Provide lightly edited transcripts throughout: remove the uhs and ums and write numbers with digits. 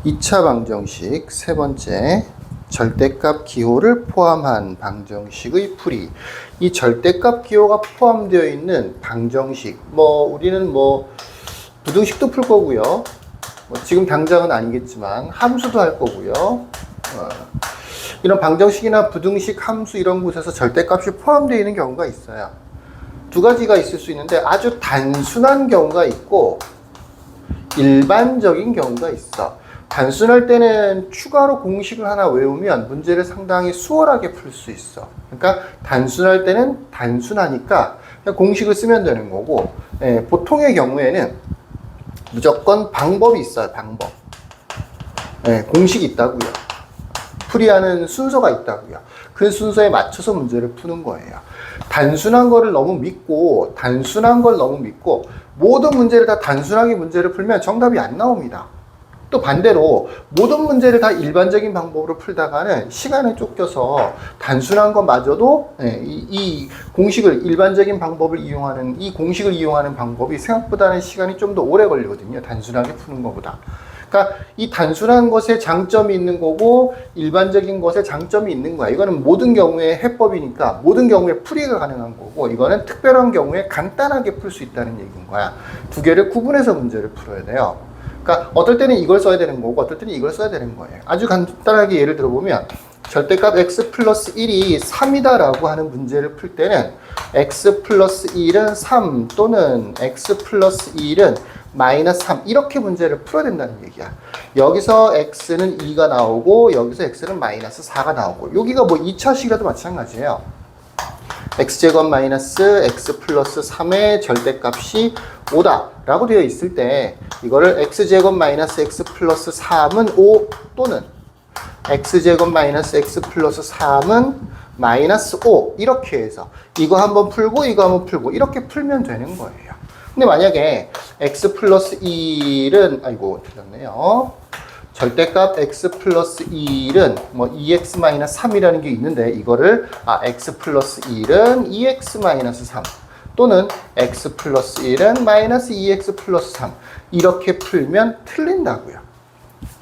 2차 방정식 세 번째, 절대값 기호를 포함한 방정식의 풀이. 이 절대값 기호가 포함되어 있는 방정식, 우리는 부등식도 풀 거고요. 지금 당장은 아니겠지만 함수도 할 거고요. 이런 방정식이나 부등식, 함수 이런 곳에서 절대값이 포함되어 있는 경우가 있어요. 두 가지가 있을 수 있는데 아주 단순한 경우가 있고 일반적인 경우가 있어. 단순할 때는 추가로 공식을 하나 외우면 문제를 상당히 수월하게 풀 수 있어. 그러니까 단순할 때는 단순하니까 그냥 공식을 쓰면 되는 거고, 보통의 경우에는 무조건 방법이 있어요. 방법. 공식이 있다고요. 풀이하는 순서가 있다고요. 그 순서에 맞춰서 문제를 푸는 거예요. 단순한 걸 너무 믿고 모든 문제를 다 단순하게 문제를 풀면 정답이 안 나옵니다. 또 반대로 모든 문제를 다 일반적인 방법으로 풀다가는 시간에 쫓겨서 단순한 것마저도 이 공식을 일반적인 방법을 이용하는 이 공식을 이용하는 방법이 생각보다는 시간이 좀 더 오래 걸리거든요. 단순하게 푸는 것보다. 그러니까 이 단순한 것에 장점이 있는 거고 일반적인 것에 장점이 있는 거야. 이거는 모든 경우에 해법이니까 모든 경우에 풀이가 가능한 거고, 이거는 특별한 경우에 간단하게 풀 수 있다는 얘기인 거야. 두 개를 구분해서 문제를 풀어야 돼요. 그러니까 어떨 때는 이걸 써야 되는 거고 어떨 때는 이걸 써야 되는 거예요. 아주 간단하게 예를 들어보면 절대값 x 플러스 1이 3이다 라고 하는 문제를 풀 때는 x 플러스 1은 3 또는 x 플러스 1은 마이너스 3 이렇게 문제를 풀어야 된다는 얘기야. 여기서 x는 2가 나오고 여기서 x는 마이너스 4가 나오고, 여기가 2차식이라도 마찬가지예요. x제곱 마이너스 x 플러스 3의 절대값이 5다 라고 되어 있을 때 이거를 x제곱 마이너스 x 플러스 3은 5 또는 x제곱 마이너스 x 플러스 3은 마이너스 5 이렇게 해서 이거 한번 풀고 이거 한번 풀고 이렇게 풀면 되는 거예요. 근데 만약에 x 플러스 1은 틀렸네요. 절대값 x 플러스 1은 2x 마이너스 3이라는 게 있는데 이거를 x 플러스 1은 2x 마이너스 3 또는 x 플러스 1은 마이너스 2x 플러스 3 이렇게 풀면 틀린다고요.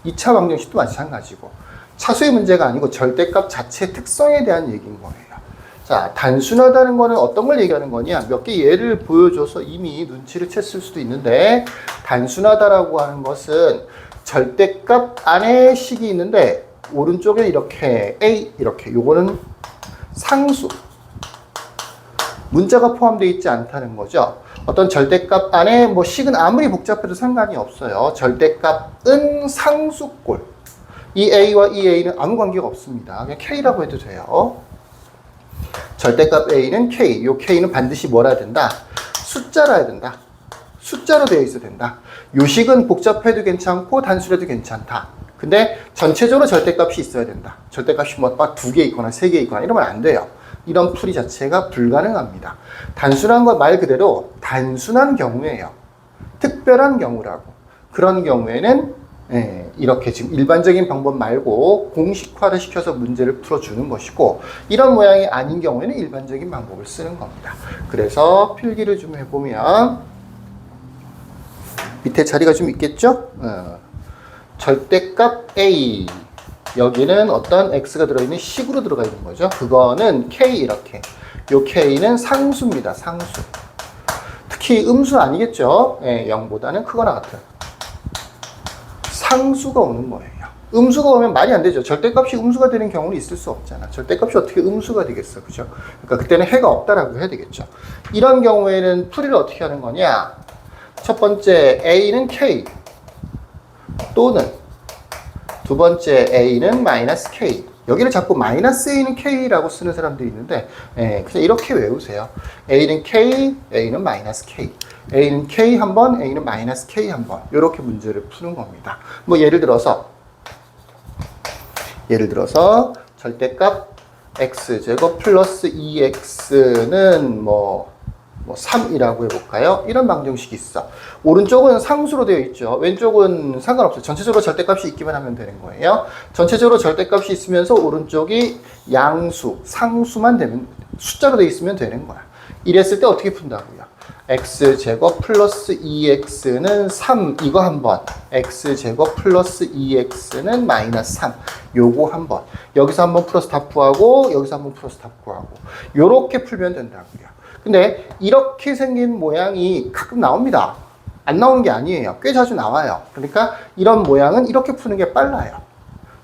2차 방정식도 마찬가지고 차수의 문제가 아니고 절대값 자체의 특성에 대한 얘기인 거예요. 자, 단순하다는 거는 어떤 걸 얘기하는 거냐? 몇 개 예를 보여줘서 이미 눈치를 챘을 수도 있는데, 단순하다라고 하는 것은 절대값 안에 식이 있는데 오른쪽에 이렇게 a 이렇게 요거는 상수 문자가 포함되어 있지 않다는 거죠. 어떤 절대값 안에 식은 아무리 복잡해도 상관이 없어요. 절대값은 상수꼴. 이 a와 이 a는 아무 관계가 없습니다. 그냥 k라고 해도 돼요. 절대값 a는 k. 요 k는 반드시 뭐라 된다? 숫자라 해야 된다. 숫자로 되어 있어야 된다. 요식은 복잡해도 괜찮고 단순해도 괜찮다. 근데 전체적으로 절대값이 있어야 된다. 절대값이 두 개 있거나 세 개 있거나 이러면 안 돼요. 이런 풀이 자체가 불가능합니다. 단순한 것 말 그대로 단순한 경우예요. 특별한 경우라고. 그런 경우에는 이렇게 지금 일반적인 방법 말고 공식화를 시켜서 문제를 풀어주는 것이고, 이런 모양이 아닌 경우에는 일반적인 방법을 쓰는 겁니다. 그래서 필기를 좀 해보면 밑에 자리가 좀 있겠죠? 절대값 A 여기는 어떤 x가 들어있는 식으로 들어가 있는 거죠. 그거는 k 이렇게. 요 k는 상수입니다. 상수. 특히 음수 아니겠죠? 0보다는 크거나 같은 상수가 오는 거예요. 음수가 오면 말이 안 되죠. 절대값이 음수가 되는 경우는 있을 수 없잖아. 절대값이 어떻게 음수가 되겠어. 그죠? 그러니까 그때는 해가 없다라고 해야 되겠죠. 이런 경우에는 풀이를 어떻게 하는 거냐? 첫 번째 A는 K 또는 두 번째 A는 마이너스 K. 여기를 자꾸 마이너스 A는 K라고 쓰는 사람들이 있는데 그냥 이렇게 외우세요. A는 K, A는 마이너스 K. A는 K 한 번, A는 마이너스 K 한 번. 이렇게 문제를 푸는 겁니다. 예를 들어서 절대값 x제곱 플러스 2x는 3이라고 해볼까요? 이런 방정식이 있어. 오른쪽은 상수로 되어 있죠. 왼쪽은 상관없어요. 전체적으로 절대값이 있기만 하면 되는 거예요. 전체적으로 절대값이 있으면서 오른쪽이 양수, 상수만 되면 숫자로 되어 있으면 되는 거야. 이랬을 때 어떻게 푼다고요? x제곱 플러스 2x는 3 이거 한번, x제곱 플러스 2x는 마이너스 3 요거 한번, 여기서 한번 풀어서 답 구하고 여기서 한번 풀어서 답 구하고 요렇게 풀면 된다고요. 근데 이렇게 생긴 모양이 가끔 나옵니다. 안 나오는 게 아니에요. 꽤 자주 나와요. 그러니까 이런 모양은 이렇게 푸는 게 빨라요.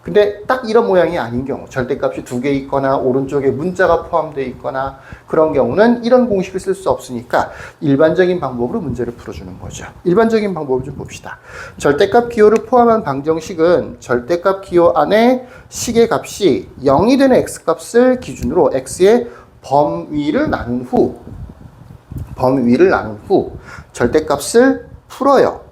근데 딱 이런 모양이 아닌 경우, 절대값이 2개 있거나 오른쪽에 문자가 포함되어 있거나 그런 경우는 이런 공식을 쓸 수 없으니까 일반적인 방법으로 문제를 풀어주는 거죠. 일반적인 방법을 좀 봅시다. 절대값 기호를 포함한 방정식은 절대값 기호 안에 식의 값이 0이 되는 x값을 기준으로 x의 범위를 나눈 후 절대값을 풀어요.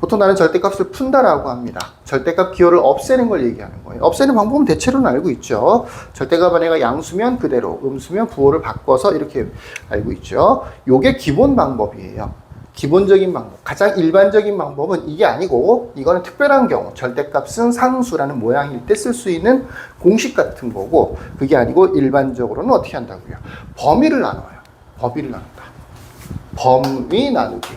보통 나는 절대값을 푼다라고 합니다. 절대값 기호를 없애는 걸 얘기하는 거예요. 없애는 방법은 대체로는 알고 있죠. 절대값 안에가 양수면 그대로, 음수면 부호를 바꿔서 이렇게 알고 있죠. 요게 기본 방법이에요. 기본적인 방법. 가장 일반적인 방법은 이게 아니고, 이거는 특별한 경우, 절대값은 상수라는 모양일 때 쓸 수 있는 공식 같은 거고, 그게 아니고 일반적으로는 어떻게 한다고요? 범위를 나눠요. 범위를 나눈다. 범위 나누기.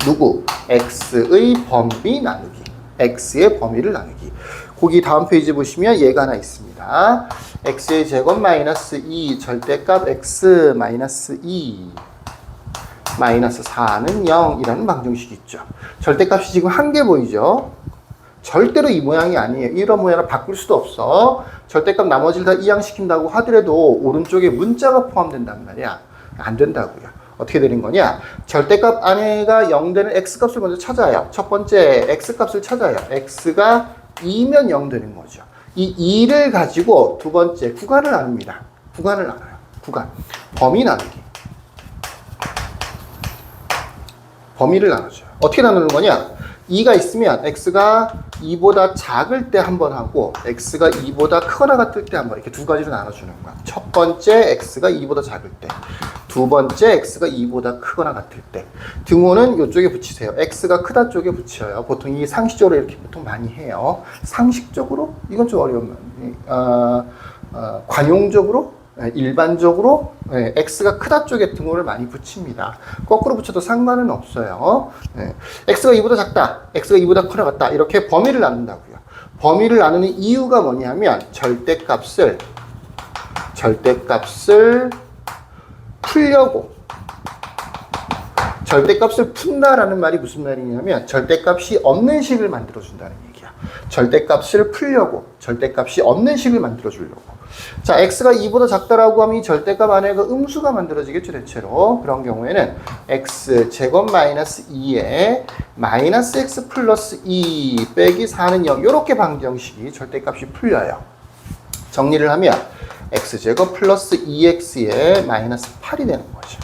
누구? x의 범위 나누기. x의 범위를 나누기. 거기 다음 페이지 보시면 얘가 하나 있습니다. x의 제곱 마이너스 2 절대값 x 마이너스 2 마이너스 4는 0이라는 방정식이 있죠. 절대값이 지금 한 개 보이죠? 절대로 이 모양이 아니에요. 이런 모양을 바꿀 수도 없어. 절대값 나머지를 다 이항시킨다고 하더라도 오른쪽에 문자가 포함된단 말이야. 안 된다고요. 어떻게 되는 거냐? 절대값 안에가 0 되는 x값을 먼저 찾아요. 첫 번째 x값을 찾아요. x가 2면 0 되는 거죠. 이 2를 가지고 두 번째 구간을 나눕니다. 구간을 나눠요. 구간. 범위 나누기. 범위를 나눠줘요. 어떻게 나누는 거냐? 2가 있으면 x가 2보다 작을 때 한 번 하고 x가 2보다 크거나 같을 때 한 번, 이렇게 두 가지로 나눠주는 거야. 첫 번째 x가 2보다 작을 때, 두 번째 x가 2보다 크거나 같을 때. 등호는 이쪽에 붙이세요. x가 크다 쪽에 붙여요. 보통 이 상식적으로 이렇게 보통 많이 해요. 상식적으로? 이건 좀 어려운 관용적으로? 일반적으로 x가 크다 쪽에 등호를 많이 붙입니다. 거꾸로 붙여도 상관은 없어요. x가 2보다 작다, x가 2보다 크거나 같다, 이렇게 범위를 나눈다고요. 범위를 나누는 이유가 뭐냐면 절대값을 풀려고. 절대값을 푼다라는 말이 무슨 말이냐면 절대값이 없는 식을 만들어준다는 얘기야. 절대값을 풀려고, 절대값이 없는 식을 만들어주려고. 자, x가 2보다 작다라고 하면 이 절대값 안에가 음수가 만들어지겠죠, 대체로. 그런 경우에는 x 제곱 마이너스 2에 마이너스 x 플러스 2 빼기 4는 0, 이렇게 방정식이 절대값이 풀려요. 정리를 하면 x 제곱 플러스 2x에 마이너스 8이 되는 거죠.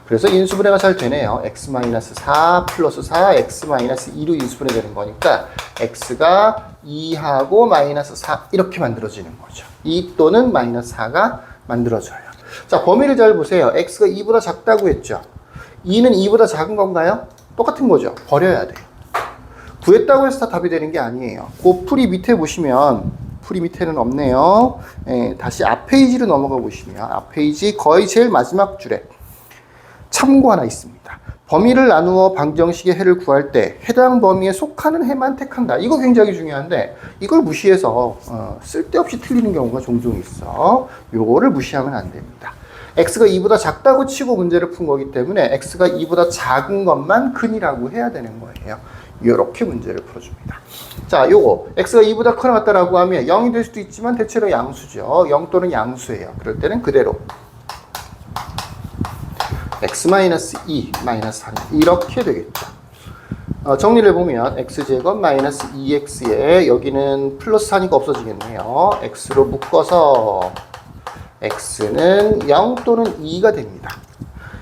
그래서 인수분해가 잘 되네요. x-4 플러스 4, x-2로 인수분해 되는 거니까 x가 2하고 마이너스 4 이렇게 만들어지는 거죠. 2 또는 마이너스 4가 만들어져요. 자, 범위를 잘 보세요. x가 2보다 작다고 했죠. 2는 2보다 작은 건가요? 똑같은 거죠. 버려야 돼요. 구했다고 해서 다 답이 되는 게 아니에요. 그 풀이 밑에 보시면, 풀이 밑에는 없네요. 다시 앞 페이지로 넘어가 보시면 앞 페이지 거의 제일 마지막 줄에 참고 하나 있습니다. 범위를 나누어 방정식의 해를 구할 때 해당 범위에 속하는 해만 택한다. 이거 굉장히 중요한데 이걸 무시해서 쓸데없이 틀리는 경우가 종종 있어. 요거를 무시하면 안 됩니다. x가 2보다 작다고 치고 문제를 푼 거기 때문에 x가 2보다 작은 것만 근이라고 해야 되는 거예요. 이렇게 문제를 풀어줍니다. 자, 요거 x가 2보다 크거나 같다라고 하면 0이 될 수도 있지만 대체로 양수죠. 0 또는 양수예요. 그럴 때는 그대로 x-2 마이너스 4 이렇게 되겠죠. 정리를 해보면 x제곱 마이너스 2x에 여기는 플러스 4니까 없어지겠네요. x로 묶어서 x는 0 또는 2가 됩니다.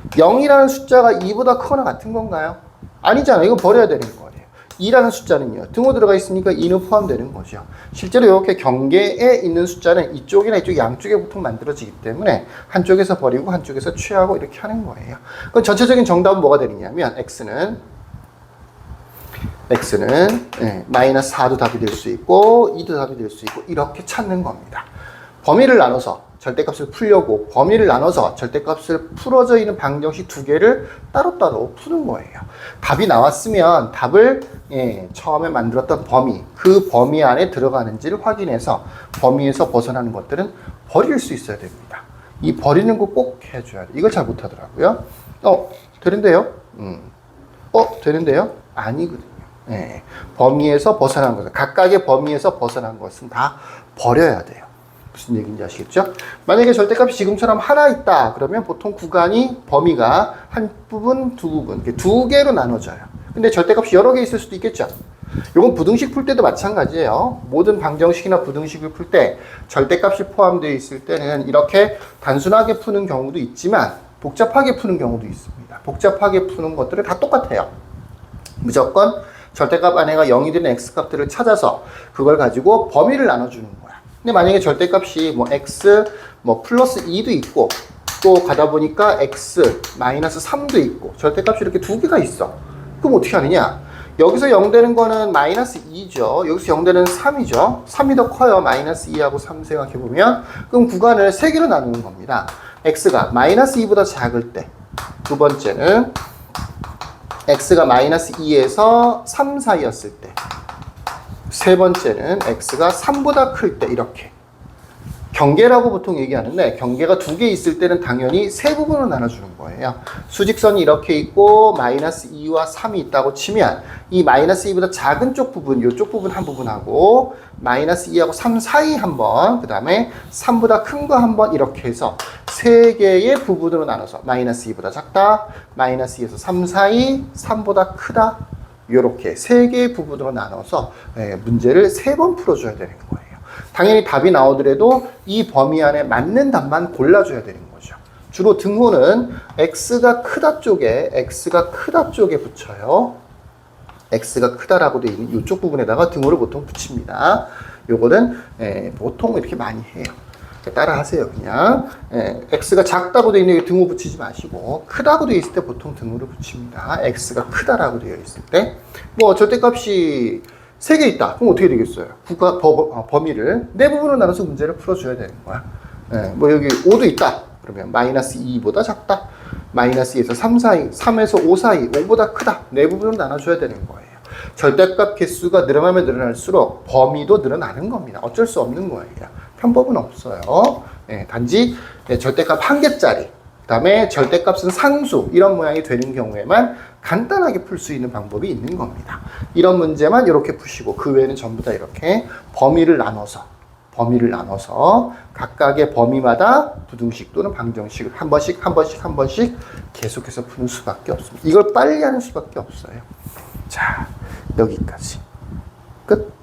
0이라는 숫자가 2보다 크거나 같은 건가요? 아니잖아요. 이거 버려야 되는 거예요. 2라는 숫자는요, 등호 들어가 있으니까 2는 포함되는 거죠. 실제로 이렇게 경계에 있는 숫자는 이쪽이나 이쪽 양쪽에 보통 만들어지기 때문에 한쪽에서 버리고 한쪽에서 취하고 이렇게 하는 거예요. 그럼 전체적인 정답은 뭐가 되느냐면 x는 마이너스 4도 답이 될 수 있고 2도 답이 될 수 있고 이렇게 찾는 겁니다. 범위를 나눠서 절대값을 풀려고 범위를 나눠서 절대값을 풀어져 있는 방정식 두 개를 따로따로 푸는 거예요. 답이 나왔으면 답을 처음에 만들었던 범위, 그 범위 안에 들어가는지를 확인해서 범위에서 벗어나는 것들은 버릴 수 있어야 됩니다. 이 버리는 거 꼭 해줘야 돼. 이걸 잘 못하더라고요. 되는데요? 되는데요? 아니거든요. 범위에서 벗어난 것은, 각각의 범위에서 벗어난 것은 다 버려야 돼요. 무슨 얘기인지 아시겠죠? 만약에 절대값이 지금처럼 하나 있다 그러면 보통 구간이 범위가 한 부분, 두 부분, 두 개로 나눠져요. 근데 절대값이 여러 개 있을 수도 있겠죠. 이건 부등식 풀 때도 마찬가지예요. 모든 방정식이나 부등식을 풀 때 절대값이 포함되어 있을 때는 이렇게 단순하게 푸는 경우도 있지만 복잡하게 푸는 경우도 있습니다. 복잡하게 푸는 것들은 다 똑같아요. 무조건 절대값 안에가 0이 되는 x값들을 찾아서 그걸 가지고 범위를 나눠주는 거야. 근데 만약에 절대값이 x 플러스 2도 있고 또 가다 보니까 x 마이너스 3도 있고 절대값이 이렇게 두 개가 있어. 그럼 어떻게 하느냐? 여기서 0 되는 거는 마이너스 2죠. 여기서 0 되는 3이죠. 3이 더 커요. 마이너스 2하고 3 생각해보면. 그럼 구간을 3개로 나누는 겁니다. x가 마이너스 2보다 작을 때. 두 번째는 x가 마이너스 2에서 3 사이였을 때. 세 번째는 x가 3보다 클 때. 이렇게. 경계라고 보통 얘기하는데 경계가 두 개 있을 때는 당연히 세 부분으로 나눠주는 거예요. 수직선이 이렇게 있고 마이너스 2와 3이 있다고 치면 이 마이너스 2보다 작은 쪽 부분, 이쪽 부분 한 부분하고 마이너스 2하고 3 사이 한 번, 그 다음에 3보다 큰 거 한 번 이렇게 해서 세 개의 부분으로 나눠서 마이너스 2보다 작다, 마이너스 2에서 3 사이, 3보다 크다 이렇게 세 개의 부분으로 나눠서 문제를 세 번 풀어줘야 되는 거예요. 당연히 답이 나오더라도 이 범위 안에 맞는 답만 골라줘야 되는 거죠. 주로 등호는 x가 크다 쪽에 붙여요. x가 크다라고 되어 있는 이쪽 부분에다가 등호를 보통 붙입니다. 요거는 보통 이렇게 많이 해요. 따라 하세요. 그냥 x가 작다고 되어 있는 등호 붙이지 마시고 크다고 되어 있을 때 보통 등호를 붙입니다. x가 크다라고 되어 있을 때 절대값이 3개 있다. 그럼 어떻게 되겠어요? 범위를 네 부분으로 나눠서 문제를 풀어줘야 되는 거야. 여기 5도 있다. 그러면 마이너스 2보다 작다. 마이너스 2에서 3 사이, 3에서 5 사이, 5보다 크다. 네 부분으로 나눠줘야 되는 거예요. 절대값 개수가 늘어나면 늘어날수록 범위도 늘어나는 겁니다. 어쩔 수 없는 거예요. 편법은 없어요. 단지 절대값 한 개짜리, 그 다음에 절대값은 상수 이런 모양이 되는 경우에만 간단하게 풀 수 있는 방법이 있는 겁니다. 이런 문제만 이렇게 푸시고 그 외에는 전부 다 이렇게 범위를 나눠서 각각의 범위마다 부등식 또는 방정식을 한 번씩 계속해서 푸는 수밖에 없습니다. 이걸 빨리 하는 수밖에 없어요. 자, 여기까지 끝.